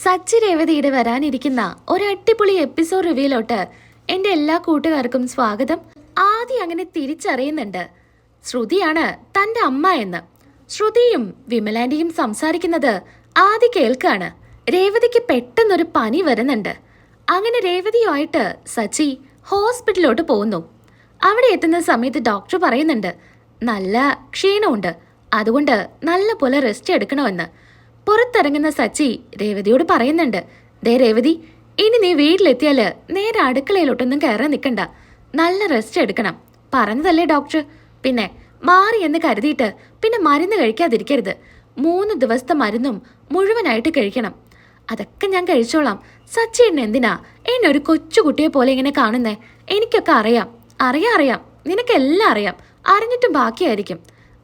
സച്ചി രേവതിയുടെ വരാനിരിക്കുന്ന ഒരു അടിപൊളി എപ്പിസോഡ് റിവ്യൂലോട്ട് എൻ്റെ എല്ലാ കൂട്ടുകാർക്കും സ്വാഗതം. ആദ്യം അങ്ങനെ തിരിച്ചറിയുന്നുണ്ട് ശ്രുതിയാണ് തൻ്റെ അമ്മ എന്ന്. ശ്രുതിയും വിമലാൻ്റെയും സംസാരിക്കുന്നത് ആദ്യം കേൾക്കാണ്. രേവതിക്ക് പെട്ടെന്നൊരു പനി വരുന്നുണ്ട്. അങ്ങനെ രേവതിയുമായിട്ട് സച്ചി ഹോസ്പിറ്റലിലോട്ട് പോകുന്നു. അവിടെ എത്തുന്ന സമയത്ത് ഡോക്ടർ പറയുന്നുണ്ട് നല്ല ക്ഷീണമുണ്ട്, അതുകൊണ്ട് നല്ല പോലെ റെസ്റ്റ് എടുക്കണമെന്ന്. പുറത്തിറങ്ങുന്ന സച്ചി രേവതിയോട് പറയുന്നുണ്ട്, ദേ രേവതി, ഇനി നീ വീട്ടിലെത്തിയാല് നേരെ അടുക്കളയിലോട്ടൊന്നും കയറാൻ നിൽക്കണ്ട, നല്ല റെസ്റ്റ് എടുക്കണം. പറഞ്ഞതല്ലേ ഡോക്ടർ, പിന്നെ മാറി എന്ന് കരുതിയിട്ട് പിന്നെ മരുന്ന് കഴിക്കാതിരിക്കരുത്. 3 ദിവസത്തെ മരുന്നും മുഴുവനായിട്ട് കഴിക്കണം. അതൊക്കെ ഞാൻ കഴിച്ചോളാം. സച്ചി എന്തിനാ എന്നെ ഒരു കൊച്ചുകുട്ടിയെ പോലെ ഇങ്ങനെ കാണുന്നേ? എനിക്കൊക്കെ അറിയാം. അറിയാം, നിനക്കെല്ലാം അറിയാം. അറിഞ്ഞിട്ടും ബാക്കിയായിരിക്കും.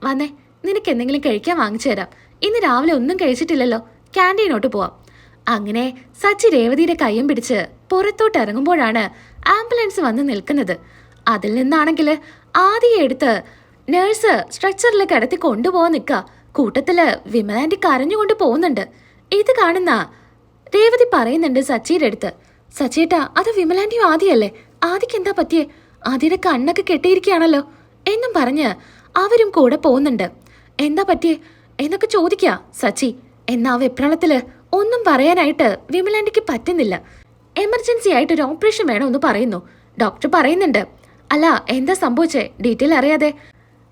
വന്നേ, നിനക്ക് എന്തെങ്കിലും കഴിക്കാൻ വാങ്ങിച്ചു തരാം. ഇന്ന് രാവിലെ ഒന്നും കഴിച്ചിട്ടില്ലല്ലോ, ക്യാൻറ്റീനോട്ട് പോവാം. അങ്ങനെ സച്ചി രേവതിയുടെ കയ്യും പിടിച്ച് പുറത്തോട്ട് ഇറങ്ങുമ്പോഴാണ് ആംബുലൻസ് വന്ന് നിൽക്കുന്നത്. അതിൽ നിന്നാണെങ്കിൽ ആദ്യം എടുത്ത് നേഴ്സ് സ്ട്രെച്ചറിൽ കിടത്തി കൊണ്ടുപോകാൻ നിൽക്കുക. കൂട്ടത്തില് വിമലാൻറ്റി കരഞ്ഞുകൊണ്ട് പോകുന്നുണ്ട്. ഇത് കാണുന്ന രേവതി പറയുന്നുണ്ട് സച്ചിയുടെ അടുത്ത്, സച്ചിയേട്ടാ, അത് വിമലാൻറ്റിയും ആദ്യമല്ലേ? ആദിക്ക് എന്താ പറ്റിയേ? ആദിയുടെ കണ്ണൊക്കെ കെട്ടിയിരിക്കുകയാണല്ലോ എന്നും പറഞ്ഞ് അവരും കൂടെ പോകുന്നുണ്ട്. എന്താ പറ്റിയേ എന്നൊക്കെ ചോദിക്കുക സച്ചി. എന്നാ വെപ്രാളത്തില് ഒന്നും പറയാനായിട്ട് വിമലാൻറ്റിക്ക് പറ്റുന്നില്ല. എമർജൻസി ആയിട്ട് ഒരു ഓപ്പറേഷൻ വേണമെന്ന് പറയുന്നു. ഡോക്ടർ പറയുന്നുണ്ട്, അല്ല എന്താ സംഭവിച്ചേ, ഡീറ്റെയിൽ അറിയാതെ.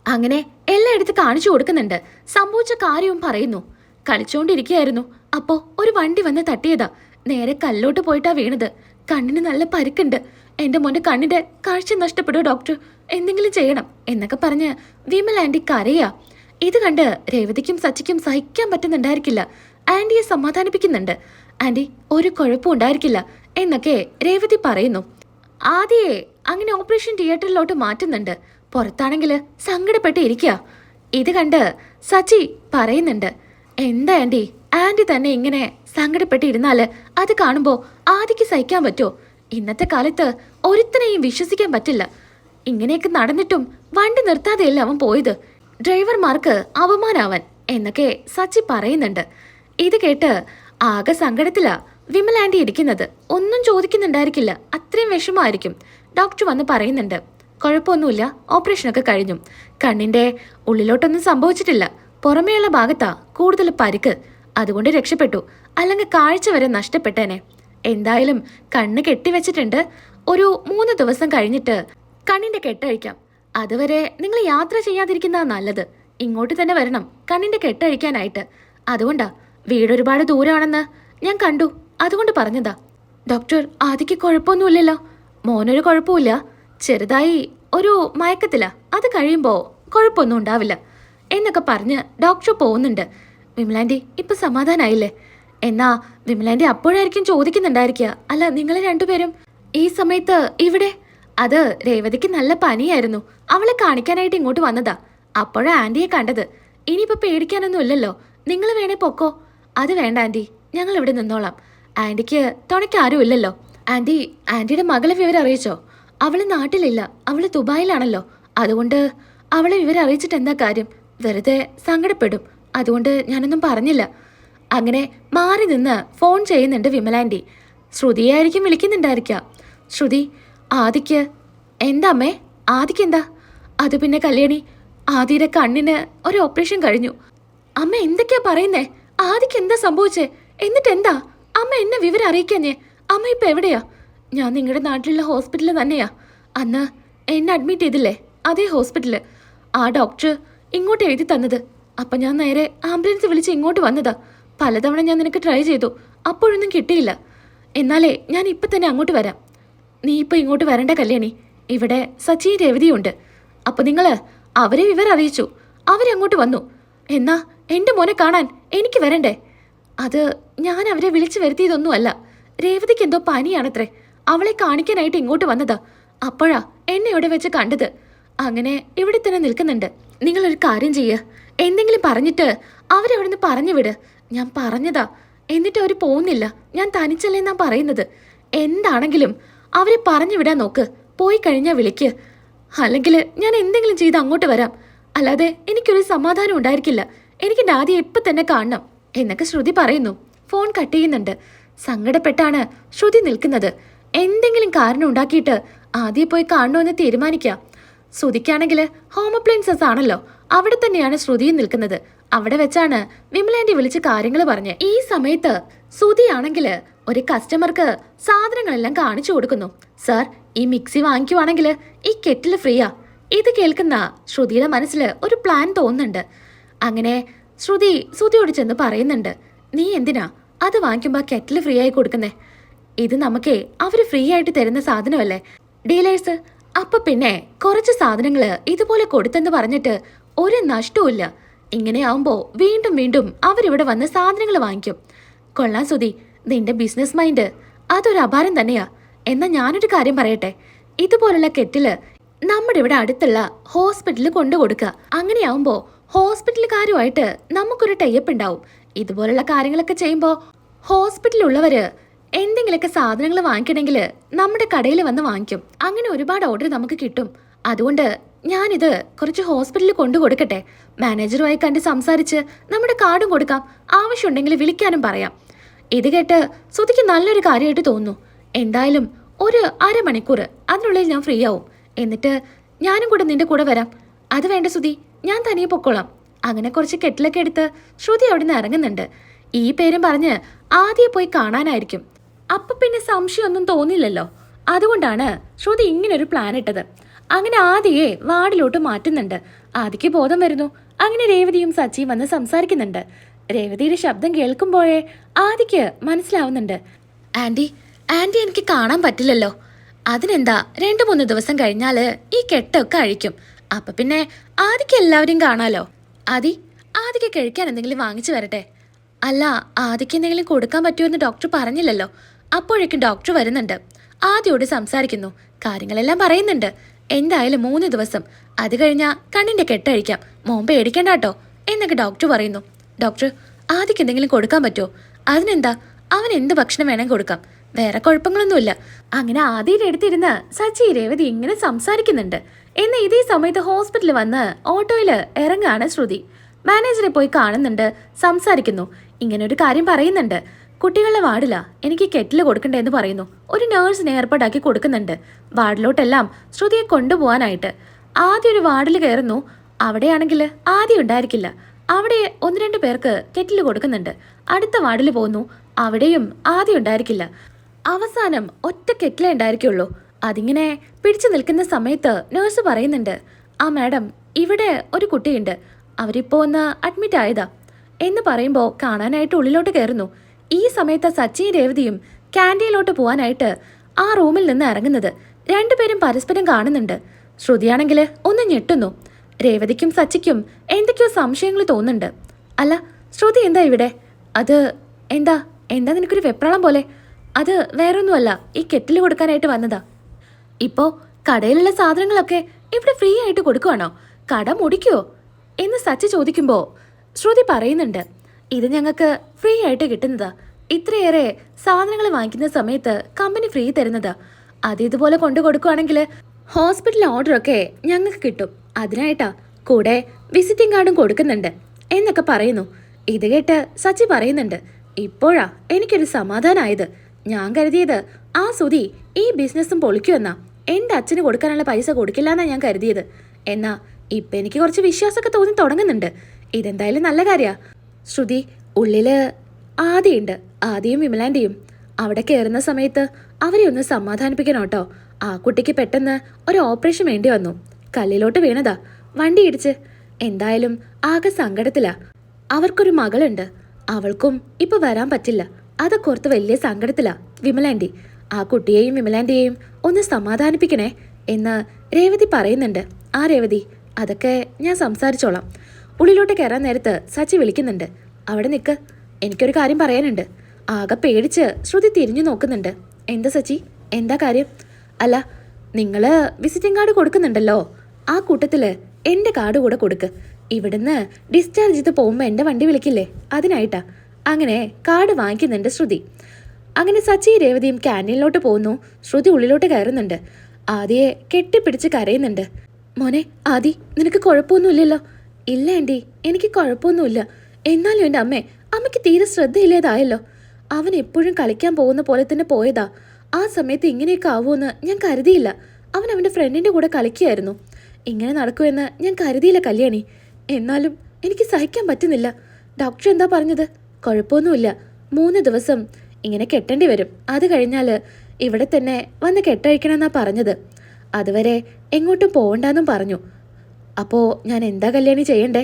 അങ്ങനെ എല്ലാം എടുത്ത് കാണിച്ചു കൊടുക്കുന്നുണ്ട്. സംഭവിച്ച കാര്യവും പറയുന്നു. കളിച്ചോണ്ടിരിക്കുകയായിരുന്നു, അപ്പോ ഒരു വണ്ടി വന്ന് തട്ടിയതാ. നേരെ കല്ലോട്ട് പോയിട്ടാ വീണത്. കണ്ണിന് നല്ല പരിക്കുണ്ട്. എന്റെ മോന്റെ കണ്ണിന്റെ കാഴ്ച നഷ്ടപ്പെടുമോ ഡോക്ടർ, എന്തെങ്കിലും ചെയ്യണം എന്നൊക്കെ പറഞ്ഞ് വിമലാൻറ്റി കരയാ. ഇത് കണ്ട് രേവതിക്കും സച്ചിക്കും സഹിക്കാൻ പറ്റുന്നുണ്ടായിരിക്കില്ല. ആന്റിയെ സമാധാനിപ്പിക്കുന്നുണ്ട്. ആന്റി, ഒരു കുഴപ്പം ഉണ്ടായിരിക്കില്ല എന്നൊക്കെ രേവതി പറയുന്നു. ആദ്യേ അങ്ങനെ ഓപ്പറേഷൻ തിയേറ്ററിലോട്ട് മാറ്റുന്നുണ്ട്. പുറത്താണെങ്കിൽ സങ്കടപ്പെട്ട് ഇരിക്കുക. ഇത് കണ്ട് സച്ചി പറയുന്നുണ്ട്, എന്താ ആന്റി, ആന്റി തന്നെ ഇങ്ങനെ സങ്കടപ്പെട്ടിരുന്നാല് അത് കാണുമ്പോ ആദിക്ക് സഹിക്കാൻ പറ്റുമോ? ഇന്നത്തെ കാലത്ത് ഒരുത്തനെയും വിശ്വസിക്കാൻ പറ്റില്ല. ഇങ്ങനെയൊക്കെ നടന്നിട്ടും വണ്ടി നിർത്താതെയല്ല അവൻ പോയത്. ഡ്രൈവർമാർക്ക് അപമാനാവൻ എന്നൊക്കെ സച്ചി പറയുന്നുണ്ട്. ഇത് കേട്ട് ആകെ സങ്കടത്തിലാ വിമലാൻറ്റി ഇരിക്കുന്നത്. ഒന്നും ചോദിക്കുന്നുണ്ടായിരിക്കില്ല, അത്രയും വിഷമമായിരിക്കും. ഡോക്ടർ വന്ന് പറയുന്നുണ്ട്, കുഴപ്പമൊന്നുമില്ല, ഓപ്പറേഷനൊക്കെ കഴിഞ്ഞു. കണ്ണിന്റെ ഉള്ളിലോട്ടൊന്നും സംഭവിച്ചിട്ടില്ല, പുറമേയുള്ള ഭാഗത്താ കൂടുതൽ പരിക്ക്, അതുകൊണ്ട് രക്ഷപ്പെട്ടു. അല്ലെങ്കിൽ കാഴ്ച വരെ നഷ്ടപ്പെട്ടേനെ. എന്തായാലും കണ്ണ് കെട്ടിവെച്ചിട്ടുണ്ട്. ഒരു 3 ദിവസം കഴിഞ്ഞിട്ട് കണ്ണിന്റെ കെട്ടഴിക്കാം. അതുവരെ നിങ്ങൾ യാത്ര ചെയ്യാതിരിക്കുന്നതാ നല്ലത്. ഇങ്ങോട്ട് തന്നെ വരണം കണ്ണിന്റെ കെട്ടഴിക്കാനായിട്ട്. അതുകൊണ്ടാ, വീടൊരുപാട് ദൂരമാണെന്ന് ഞാൻ കണ്ടു, അതുകൊണ്ട് പറഞ്ഞതാ. ഡോക്ടർ, ആദിക്ക് കുഴപ്പമൊന്നുമില്ലല്ലോ? മോനൊരു കുഴപ്പമില്ല, ചെറുതായി ഒരു മയക്കത്തില, അത് കഴിയുമ്പോ കുഴപ്പമൊന്നും ഉണ്ടാവില്ല എന്നൊക്കെ പറഞ്ഞ് ഡോക്ടർ പോകുന്നുണ്ട്. വിമലാൻറ്റി ഇപ്പൊ സമാധാനായില്ലേ? എന്നാ വിമലാൻറ്റി അപ്പോഴായിരിക്കും ചോദിക്കുന്നുണ്ടായിരിക്കുക, അല്ല നിങ്ങൾ രണ്ടുപേരും ഈ സമയത്ത് ഇവിടെ? അത് രേവതിക്ക് നല്ല പനിയായിരുന്നു, അവളെ കാണിക്കാനായിട്ട് ഇങ്ങോട്ട് വന്നതാ. അപ്പോഴാ ആന്റിയെ കണ്ടത്. ഇനിയിപ്പോ പേടിക്കാനൊന്നും ഇല്ലല്ലോ, നിങ്ങൾ വേണേ പൊക്കോ. അത് വേണ്ട ആന്റി, ഞങ്ങൾ ഇവിടെ നിന്നോളാം. ആന്റിക്ക് തുണയ്ക്ക് ആരും ഇല്ലല്ലോ. ആന്റിയുടെ മകളെ വിവരം അറിയിച്ചോ? അവള് നാട്ടിലില്ല, അവള് ദുബായിലാണല്ലോ. അതുകൊണ്ട് അവളെ വിവരം അറിയിച്ചിട്ട് എന്താ കാര്യം? വെറുതെ സങ്കടപ്പെടും, അതുകൊണ്ട് ഞാനൊന്നും പറഞ്ഞില്ല. അങ്ങനെ മാറി നിന്ന് ഫോൺ ചെയ്യുന്നുണ്ട് വിമലാൻറ്റി. ശ്രുതിയായിരിക്കും വിളിക്കുന്നുണ്ടായിരിക്കാം. ശ്രുതി, ആദിക്ക് എന്താ അമ്മേ? ആദിക്ക് എന്താ? അത് പിന്നെ കല്യാണി, ആദിയുടെ കണ്ണിന് ഒരു ഓപ്പറേഷൻ കഴിഞ്ഞു. അമ്മ എന്തൊക്കെയാ പറയുന്നേ? ആദിക്ക് എന്താ സംഭവിച്ചേ? എന്നിട്ട് എന്താ അമ്മ എന്നെ വിവരം അറിയിക്കാഞ്ഞേ? അമ്മ ഇപ്പൊ എവിടെയാ? ഞാൻ നിങ്ങളുടെ നാട്ടിലുള്ള ഹോസ്പിറ്റലിൽ തന്നെയാ. അന്ന് എന്നെ അഡ്മിറ്റ് ചെയ്തില്ലേ, അതേ ഹോസ്പിറ്റല്. ആ ഡോക്ടർ ഇങ്ങോട്ട് എഴുതി തന്നത്. അപ്പൊ ഞാൻ നേരെ ആംബുലൻസ് വിളിച്ച് ഇങ്ങോട്ട് വന്നതാ. പലതവണ ഞാൻ നിനക്ക് ട്രൈ ചെയ്തു, അപ്പോഴൊന്നും കിട്ടിയില്ല. എന്നാലേ ഞാൻ ഇപ്പൊ തന്നെ അങ്ങോട്ട് വരാം. നീ ഇപ്പൊ ഇങ്ങോട്ട് വരണ്ട കല്യാണി, ഇവിടെ സച്ചി രേവതിയുണ്ട്. അപ്പൊ നിങ്ങള് അവരെ വിവരം അറിയിച്ചു, അവരങ്ങോട്ട് വന്നു. എന്നാ എന്റെ മോനെ കാണാൻ എനിക്ക് വരണ്ടേ? അത് ഞാൻ അവരെ വിളിച്ചു വരുത്തിയതൊന്നുമല്ല. രേവതിക്ക് എന്തോ പനിയാണത്രേ, അവളെ കാണിക്കാനായിട്ട് ഇങ്ങോട്ട് വന്നതാ. അപ്പോഴാ എന്നെ ഇവിടെ വെച്ച് കണ്ടത്. അങ്ങനെ ഇവിടെ തന്നെ നിൽക്കുന്നുണ്ട്. നിങ്ങളൊരു കാര്യം ചെയ്യ്, എന്തെങ്കിലും പറഞ്ഞിട്ട് അവരവിടുന്ന് പറഞ്ഞു വിട്. ഞാൻ പറഞ്ഞതാ, എന്നിട്ട് അവർ പോകുന്നില്ല. ഞാൻ തനിച്ചല്ലേന്നാ പറയുന്നത്. എന്താണെങ്കിലും അവരെ പറഞ്ഞു വിടാൻ നോക്ക്. പോയി കഴിഞ്ഞാൽ വിളിക്ക്, അല്ലെങ്കിൽ ഞാൻ എന്തെങ്കിലും ചെയ്ത് അങ്ങോട്ട് വരാം. അല്ലാതെ എനിക്കൊരു സമാധാനം ഉണ്ടായിരിക്കില്ല. എനിക്ക് ആദ്യം ഇപ്പം തന്നെ കാണണം എന്നൊക്കെ ശ്രുതി പറയുന്നു. ഫോൺ കട്ട് ചെയ്യുന്നുണ്ട്. സങ്കടപ്പെട്ടാണ് ശ്രുതി നിൽക്കുന്നത്. എന്തെങ്കിലും കാരണം ഉണ്ടാക്കിയിട്ട് ആദ്യം പോയി കാണണമെന്ന് തീരുമാനിക്കാം. ശ്രുതിക്കാണെങ്കിൽ ഹോം അപ്ലയൻസസ് ആണല്ലോ, അവിടെ തന്നെയാണ് ശ്രുതിയും നിൽക്കുന്നത്. അവിടെ വെച്ചാണ് വിമലാൻറ്റി വിളിച്ച് കാര്യങ്ങൾ പറഞ്ഞ്. ഈ സമയത്ത് ശ്രുതിയാണെങ്കിൽ ഒരു കസ്റ്റമർക്ക് സാധനങ്ങളെല്ലാം കാണിച്ചു കൊടുക്കുന്നു. സാർ, ഈ മിക്സി വാങ്ങിക്കുവാണെങ്കിൽ ഈ കെറ്റിൽ ഫ്രീയാ. ഇത് കേൾക്കുന്ന ശ്രുതിയുടെ മനസ്സിൽ ഒരു പ്ലാൻ തോന്നുന്നുണ്ട്. അങ്ങനെ ശ്രുതിയോട് ചെന്ന് പറയുന്നുണ്ട്, നീ എന്തിനാ അത് വാങ്ങിക്കുമ്പോൾ കെറ്റിൽ ഫ്രീ ആയി കൊടുക്കുന്നേ? ഇത് നമുക്കേ അവർ ഫ്രീ ആയിട്ട് തരുന്ന സാധനമല്ലേ ഡീലേഴ്സ്. അപ്പൊ പിന്നെ കുറച്ച് സാധനങ്ങൾ ഇതുപോലെ കൊടുത്തെന്ന് പറഞ്ഞിട്ട് ഒരു നഷ്ടവുമില്ല. ഇങ്ങനെയാവുമ്പോ വീണ്ടും വീണ്ടും അവരിവിടെ വന്ന് സാധനങ്ങൾ വാങ്ങിക്കും. കൊള്ളാം സുധി, നിന്റെ ബിസിനസ് മൈൻഡ് അതൊരു അപാരം തന്നെയാ. എന്നാ ഞാനൊരു കാര്യം പറയട്ടെ, ഇതുപോലുള്ള കെറ്റില് നമ്മുടെ ഇവിടെ അടുത്തുള്ള ഹോസ്പിറ്റലിൽ കൊണ്ടു കൊടുക്കുക. അങ്ങനെയാവുമ്പോ ഹോസ്പിറ്റലുകാരുമായിട്ട് നമുക്കൊരു ടൈപ്പ് ഉണ്ടാവും. ഇതുപോലുള്ള കാര്യങ്ങളൊക്കെ ചെയ്യുമ്പോൾ ഹോസ്പിറ്റലിലുള്ളവര് എന്തെങ്കിലുമൊക്കെ സാധനങ്ങൾ വാങ്ങിക്കണമെങ്കിൽ നമ്മുടെ കടയിൽ വന്ന് വാങ്ങിക്കും. അങ്ങനെ ഒരുപാട് ഓർഡർ നമുക്ക് കിട്ടും. അതുകൊണ്ട് ഞാനിത് കുറച്ച് ഹോസ്പിറ്റലിൽ കൊണ്ടു കൊടുക്കട്ടെ. മാനേജറുമായി കണ്ട് സംസാരിച്ച് നമ്മുടെ കാർഡും കൊടുക്കാം. ആവശ്യമുണ്ടെങ്കിൽ വിളിക്കാനും പറയാം. ഇത് കേട്ട് ശ്രുതിക്ക് നല്ലൊരു കാര്യമായിട്ട് തോന്നുന്നു. എന്തായാലും ഒരു അരമണിക്കൂർ അതിനുള്ളിൽ ഞാൻ ഫ്രീ ആവും. എന്നിട്ട് ഞാനും കൂടെ നിന്റെ കൂടെ വരാം. അത് വേണ്ട ശ്രുതി, ഞാൻ തനിയെ പൊക്കോളാം. അങ്ങനെ കുറച്ച് കെറ്റിലൊക്കെ എടുത്ത് ശ്രുതി അവിടെ നിന്ന് ഇറങ്ങുന്നുണ്ട്. ഈ പേരും പറഞ്ഞ് ആദ്യം പോയി കാണാനായിരിക്കും. അപ്പൊ പിന്നെ സംശയമൊന്നും തോന്നില്ലല്ലോ. അതുകൊണ്ടാണ് ശ്രുതി ഇങ്ങനൊരു പ്ലാൻ ഇട്ടത്. അങ്ങനെ ആദിയെ വാർഡിലോട്ട് മാറ്റുന്നുണ്ട്. ആദിക്ക് ബോധം വരുന്നു. അങ്ങനെ രേവതിയും സച്ചിയും വന്ന് സംസാരിക്കുന്നുണ്ട്. രേവതിയുടെ ശബ്ദം കേൾക്കുമ്പോഴേ ആദിക്ക് മനസ്സിലാവുന്നുണ്ട്, ആന്റി എനിക്ക് കാണാൻ പറ്റില്ലല്ലോ. അതിനെന്താ, 2-3 ദിവസം കഴിഞ്ഞാല് ഈ കെട്ടൊക്കെ അഴിക്കും. അപ്പൊ പിന്നെ ആദിക്ക് എല്ലാവരെയും കാണാലോ. ആദിക്ക് കഴിക്കാൻ എന്തെങ്കിലും വാങ്ങിച്ചു വരട്ടെ. അല്ല, ആദിക്ക് എന്തെങ്കിലും കൊടുക്കാൻ പറ്റുമെന്ന് ഡോക്ടർ പറഞ്ഞില്ലല്ലോ. അപ്പോഴേക്കും ഡോക്ടർ വരുന്നുണ്ട്. ആദിയോട് സംസാരിക്കുന്നു, കാര്യങ്ങളെല്ലാം പറയുന്നുണ്ട്. എന്തായാലും 3 ദിവസം, അത് കഴിഞ്ഞാൽ കണ്ണിന്റെ കെട്ടഴിക്കാം. മോൻ പേടിക്കണ്ട കേട്ടോ എന്നൊക്കെ ഡോക്ടർ പറയുന്നു. ഡോക്ടർ, ആദിക്ക് എന്തെങ്കിലും കൊടുക്കാൻ പറ്റുമോ? അതിനെന്താ, അവൻ എന്ത് ഭക്ഷണം വേണമെങ്കിൽ കൊടുക്കാം, വേറെ കുഴപ്പങ്ങളൊന്നുമില്ല. അങ്ങനെ ആദിയുടെ അടുത്തിരുന്ന് സച്ചി രേവതി ഇങ്ങനെ സംസാരിക്കുന്നുണ്ട്. എന്നാൽ ഇതേ സമയത്ത് ഹോസ്പിറ്റലിൽ വന്ന് ഓട്ടോയിൽ ഇറങ്ങാണ് ശ്രുതി. മാനേജറെ പോയി കാണുന്നുണ്ട്, സംസാരിക്കുന്നു. ഇങ്ങനെ ഒരു കാര്യം പറയുന്നുണ്ട്, കുട്ടികളുടെ വാർഡിലാ എനിക്ക് കെറ്റിൽ കൊടുക്കണ്ടേന്ന് പറയുന്നു. ഒരു നേഴ്സിനെ ഏർപ്പാടാക്കി കൊടുക്കുന്നുണ്ട് വാർഡിലോട്ടെല്ലാം ശ്രുതിയെ കൊണ്ടുപോകാനായിട്ട്. ആദ്യം ഒരു വാർഡിൽ കയറുന്നു. അവിടെയാണെങ്കിൽ ആദ്യം ഉണ്ടായിരിക്കില്ല. അവിടെ 1-2 പേർക്ക് കെറ്റിൽ കൊടുക്കുന്നുണ്ട്. അടുത്ത വാർഡിൽ പോകുന്നു. അവിടെയും ആദ്യം ഉണ്ടായിരിക്കില്ല. അവസാനം ഒറ്റ കെറ്റിലേ ഉണ്ടായിരിക്കുള്ളൂ. അതിങ്ങനെ പിടിച്ചു നിൽക്കുന്ന സമയത്ത് നേഴ്സ് പറയുന്നുണ്ട്, ആ മാഡം, ഇവിടെ ഒരു കുട്ടിയുണ്ട്, അവരിപ്പോ ഒന്ന് അഡ്മിറ്റ് ആയതാ എന്ന് പറയുമ്പോൾ കാണാനായിട്ട് ഉള്ളിലോട്ട് കയറുന്നു. ഈ സമയത്ത് സച്ചിയും രേവതിയും ക്യാൻറ്റീനിലോട്ട് പോകാനായിട്ട് ആ റൂമിൽ നിന്ന് ഇറങ്ങുന്നത്. 2 പേരും പരസ്പരം കാണുന്നുണ്ട്. ശ്രുതിയാണെങ്കിൽ ഒന്ന് ഞെട്ടുന്നു. രേവതിക്കും സച്ചിക്കും എന്തൊക്കെയോ സംശയങ്ങൾ തോന്നുന്നുണ്ട്. അല്ല ശ്രുതി, എന്താ ഇവിടെ? അത് എന്താ നിനക്കൊരു വെപ്രാളം പോലെ? അത് വേറൊന്നുമല്ല, ഈ കെറ്റിൽ കൊടുക്കാനായിട്ട് വന്നതാ. ഇപ്പോ കടയിലുള്ള സാധനങ്ങളൊക്കെ ഇവിടെ ഫ്രീ ആയിട്ട് കൊടുക്കുവാണോ? കട മുടിക്കുവോ എന്ന് സച്ചി ചോദിക്കുമ്പോൾ ശ്രുതി പറയുന്നുണ്ട്, ഇത് ഞങ്ങൾക്ക് ഫ്രീ ആയിട്ട് കിട്ടുന്നതാ. ഇത്രയേറെ സാധനങ്ങൾ വാങ്ങിക്കുന്ന സമയത്ത് കമ്പനി ഫ്രീ തരുന്നതാ. അത് ഇതുപോലെ കൊണ്ടു കൊടുക്കുവാണെങ്കിൽ ഹോസ്പിറ്റൽ ഓർഡറൊക്കെ ഞങ്ങൾക്ക് കിട്ടും. അതിനായിട്ടാ. കൂടെ വിസിറ്റിംഗ് കാർഡും കൊടുക്കുന്നുണ്ട് എന്നൊക്കെ പറയുന്നു. ഇത് കേട്ട് സച്ചി പറയുന്നുണ്ട്, ഇപ്പോഴാ എനിക്കൊരു സമാധാനമായത്. ഞാൻ കരുതിയത് ആ സുധി ഈ ബിസിനസ്സും പൊളിക്കുമെന്നാ. എൻ്റെ അച്ഛന് കൊടുക്കാനുള്ള പൈസ കൊടുക്കില്ലെന്നാ ഞാൻ കരുതിയത്. എന്നാ ഇപ്പം എനിക്ക് കുറച്ച് വിശ്വാസമൊക്കെ തോന്നി തുടങ്ങുന്നുണ്ട്. ഇതെന്തായാലും നല്ല കാര്യാ. ശ്രുതി, ഉള്ളില് ആദിയുണ്ട്, ആദിയും വിമലാൻ്റെയും. അവിടെ കയറുന്ന സമയത്ത് അവരെ ഒന്ന് സമാധാനിപ്പിക്കണം കേട്ടോ. ആ കുട്ടിക്ക് പെട്ടെന്ന് ഒരു ഓപ്പറേഷൻ വേണ്ടി വന്നു. കല്ലിലോട്ട് വീണതാ, വണ്ടി ഇടിച്ച്. എന്തായാലും ആകെ സങ്കടത്തിലാ. അവർക്കൊരു മകളുണ്ട്, അവൾക്കും ഇപ്പൊ വരാൻ പറ്റില്ല. അതൊക്കെ ഓർത്ത് വലിയ സങ്കടത്തിലാ വിമലാൻ്റി. ആ കുട്ടിയെയും വിമലാൻ്റെയും ഒന്ന് സമാധാനിപ്പിക്കണേ എന്ന് രേവതി പറയുന്നുണ്ട്. ആ രേവതി, അതൊക്കെ ഞാൻ സംസാരിച്ചോളാം. ഉള്ളിലോട്ട് കയറാൻ നേരത്ത് സച്ചി വിളിക്കുന്നുണ്ട്, അവിടെ നിൽക്ക്, എനിക്കൊരു കാര്യം പറയാനുണ്ട്. ആകെ പേടിച്ച് ശ്രുതി തിരിഞ്ഞു നോക്കുന്നുണ്ട്. എന്താ സച്ചി, എന്താ കാര്യം? അല്ല, നിങ്ങൾ വിസിറ്റിംഗ് കാർഡ് കൊടുക്കുന്നുണ്ടല്ലോ, ആ കൂട്ടത്തില് എൻ്റെ കാർഡ് കൂടെ കൊടുക്ക്. ഇവിടുന്ന് ഡിസ്ചാർജ് ചെയ്ത് പോകുമ്പോൾ എൻ്റെ വണ്ടി വിളിക്കില്ലേ, അതിനായിട്ടാ. അങ്ങനെ കാർഡ് വാങ്ങിക്കുന്നുണ്ട് ശ്രുതി. അങ്ങനെ സച്ചി രേവതിയും ക്യാൻറ്റീനിലോട്ട് പോകുന്നു. ശ്രുതി ഉള്ളിലോട്ട് കയറുന്നുണ്ട്. ആദിയെ കെട്ടിപ്പിടിച്ച് കരയുന്നുണ്ട്. മോനെ ആദി, നിനക്ക് കുഴപ്പമൊന്നുമില്ലല്ലോ? ഇല്ല ആൻറ്റി, എനിക്ക് കുഴപ്പമൊന്നുമില്ല. എന്നാലും എൻ്റെ അമ്മയ്ക്ക് തീരെ ശ്രദ്ധയില്ലേതായല്ലോ. അവൻ എപ്പോഴും കളിക്കാൻ പോകുന്ന പോലെ തന്നെ പോയതാ. ആ സമയത്ത് ഇങ്ങനെയൊക്കെ ആവുമെന്ന് ഞാൻ കരുതിയില്ല. അവൻ അവൻ്റെ ഫ്രണ്ടിൻ്റെ കൂടെ കളിക്കുകയായിരുന്നു. ഇങ്ങനെ നടക്കുമെന്ന് ഞാൻ കരുതിയില്ല കല്യാണി. എന്നാലും എനിക്ക് സഹിക്കാൻ പറ്റുന്നില്ല. ഡോക്ടർ എന്താ പറഞ്ഞത്? കുഴപ്പമൊന്നുമില്ല, 3 ദിവസം ഇങ്ങനെ കെട്ടേണ്ടി വരും. അത് കഴിഞ്ഞാൽ ഇവിടെ തന്നെ വന്ന് കെട്ടഴിക്കണമെന്നാ പറഞ്ഞത്. അതുവരെ എങ്ങോട്ടും പോകണ്ടെന്നും പറഞ്ഞു. അപ്പോൾ ഞാൻ എന്താ കല്യാണി ചെയ്യണ്ടേ?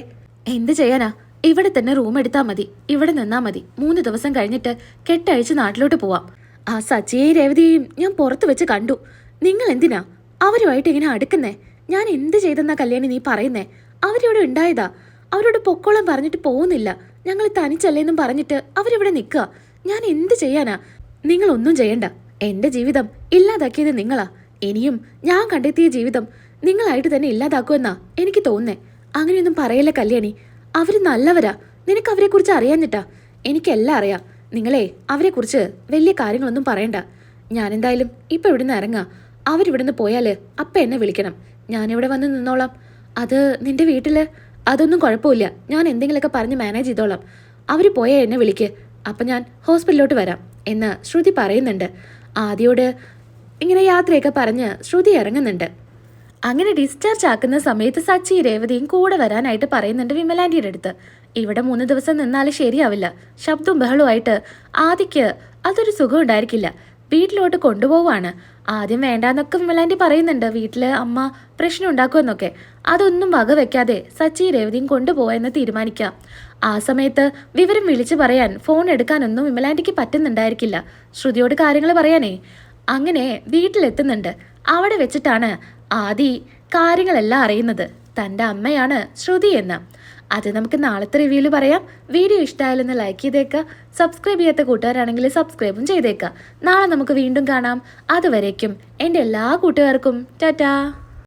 എന്ത് ചെയ്യാനാ? ഇവിടെ തന്നെ റൂം എടുത്താൽ മതി, ഇവിടെ നിന്നാ മതി. 3 ദിവസം കഴിഞ്ഞിട്ട് കെട്ടഴിച്ച് നാട്ടിലോട്ട് പോവാം. ആ സച്ചിയെയും രേവതിയെയും ഞാൻ പുറത്ത് വെച്ച് കണ്ടു. നിങ്ങൾ എന്തിനാ അവരുമായിട്ട് ഇങ്ങനെ അടുക്കുന്നേ? ഞാൻ എന്ത് ചെയ്തെന്നാ കല്യാണി നീ പറയുന്നേ? അവരിവിടെ ഉണ്ടായതാ. അവരോട് പൊക്കോളം പറഞ്ഞിട്ട് പോകുന്നില്ല. ഞങ്ങൾ തനിച്ചല്ലേന്നും പറഞ്ഞിട്ട് അവരിവിടെ നിൽക്കുക. ഞാൻ എന്ത് ചെയ്യാനാ? നിങ്ങളൊന്നും ചെയ്യണ്ട. എൻ്റെ ജീവിതം ഇല്ലാതാക്കിയത് നിങ്ങളാ. ഇനിയും ഞാൻ കണ്ടെത്തിയ ജീവിതം നിങ്ങളായിട്ട് തന്നെ ഇല്ലാതാക്കുമെന്നാ എനിക്ക് തോന്നുന്നേ. അങ്ങനെയൊന്നും പറയല്ല കല്യാണി. അവർ നല്ലവരാ. നിനക്ക് അവരെക്കുറിച്ച് അറിയാഞ്ഞിട്ടാ. എനിക്കെല്ലാം അറിയാം. നിങ്ങളെ അവരെക്കുറിച്ച് വലിയ കാര്യങ്ങളൊന്നും പറയണ്ട. ഞാനെന്തായാലും ഇപ്പം ഇവിടുന്ന് ഇറങ്ങാം. അവരിവിടുന്ന് പോയാൽ അപ്പം എന്നെ വിളിക്കണം. ഞാനിവിടെ വന്ന് നിന്നോളാം. അത് നിന്റെ വീട്ടിൽ അതൊന്നും കുഴപ്പമില്ല. ഞാൻ എന്തെങ്കിലുമൊക്കെ പറഞ്ഞ് മാനേജ് ചെയ്തോളാം. അവർ പോയാൽ എന്നെ വിളിക്ക്. അപ്പം ഞാൻ ഹോസ്പിറ്റലിലോട്ട് വരാം എന്ന് ശ്രുതി പറയുന്നുണ്ട്. ആദ്യയോട് ഇങ്ങനെ യാത്രയൊക്കെ പറഞ്ഞ് ശ്രുതി ഇറങ്ങുന്നുണ്ട്. അങ്ങനെ ഡിസ്ചാർജ് ആക്കുന്ന സമയത്ത് സച്ചി രേവതിയും കൂടെ വരാനായിട്ട് പറയുന്നുണ്ട് വിമലാൻറ്റിയുടെ അടുത്ത്. ഇവിടെ 3 ദിവസം നിന്നാൽ ശരിയാവില്ല. ശബ്ദവും ബഹളവുമായിട്ട് ആദിക്ക് അതൊരു സുഖം ഉണ്ടായിരിക്കില്ല. വീട്ടിലോട്ട് കൊണ്ടുപോവാണ്. ആദ്യം വേണ്ടാന്നൊക്കെ വിമലാൻറ്റി പറയുന്നുണ്ട്. വീട്ടിൽ അമ്മ പ്രശ്നം ഉണ്ടാക്കുമെന്നൊക്കെ. അതൊന്നും വകവെക്കാതെ സച്ചി രേവതിയും കൊണ്ടുപോയെന്ന് തീരുമാനിക്കാം. ആ സമയത്ത് വിവരം വിളിച്ചു പറയാൻ ഫോൺ എടുക്കാനൊന്നും വിമലാൻറ്റിക്ക് പറ്റുന്നുണ്ടായിരിക്കില്ല. ശ്രുതിയോട് കാര്യങ്ങൾ പറയാനേ. അങ്ങനെ വീട്ടിലെത്തുന്നുണ്ട്. അവിടെ വെച്ചിട്ടാണ് ആദി കാര്യങ്ങളെല്ലാം അറിയുന്നത്. തൻ്റെ അമ്മയാണ് ശ്രുതി എന്ന്. അത് നമുക്ക് നാളത്തെ റിവ്യൂവിൽ പറയാം. വീഡിയോ ഇഷ്ടമായാലൊന്ന് ലൈക്ക് ചെയ്തേക്കുക. സബ്സ്ക്രൈബ് ചെയ്യാത്ത കൂട്ടുകാരാണെങ്കിൽ സബ്സ്ക്രൈബും ചെയ്തേക്കുക. നാളെ നമുക്ക് വീണ്ടും കാണാം. അതുവരേക്കും എൻ്റെ എല്ലാ കൂട്ടുകാർക്കും ടാറ്റാ.